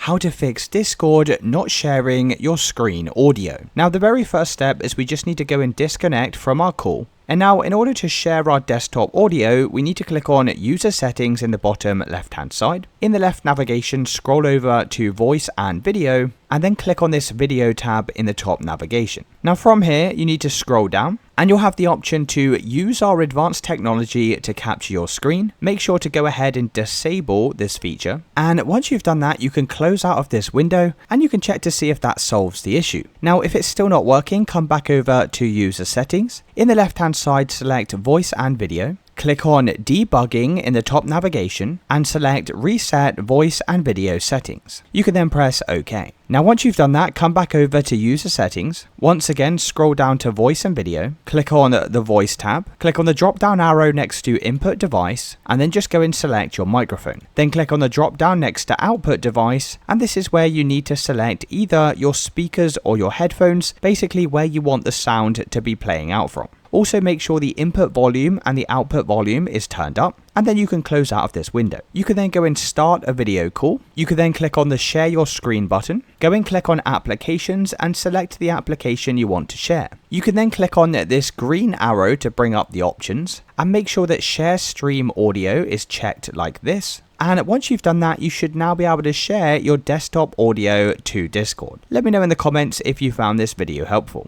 how to fix Discord not sharing your screen audio. Now the very first step is we just need to go and disconnect from our call. And now in order to share our desktop audio, we need to click on user settings in the bottom left hand side. In the left navigation, scroll over to voice and video, and then click on this video tab in the top navigation. Now from here, you need to scroll down and you'll have the option to use our advanced technology to capture your screen. Make sure to go ahead and disable this feature. And once you've done that, you can close out of this window and you can check to see if that solves the issue. Now, if it's still not working, come back over to user settings. In the left hand side, select voice and video. Click on debugging in the top navigation and select reset voice and video settings. You can then press OK. Now once you've done that, come back over to user settings. Once again, scroll down to voice and video. Click on the voice tab. Click on the drop down arrow next to input device and then just go and select your microphone. Then click on the drop down next to output device, and this is where you need to select either your speakers or your headphones, basically where you want the sound to be playing out from. Also make sure the input volume and the output volume is turned up, and then you can close out of this window. You can then go and start a video call. You can then click on the share your screen button, go and click on applications and select the application you want to share. You can then click on this green arrow to bring up the options and make sure that share stream audio is checked like this. And once you've done that, you should now be able to share your desktop audio to Discord. Let me know in the comments if you found this video helpful.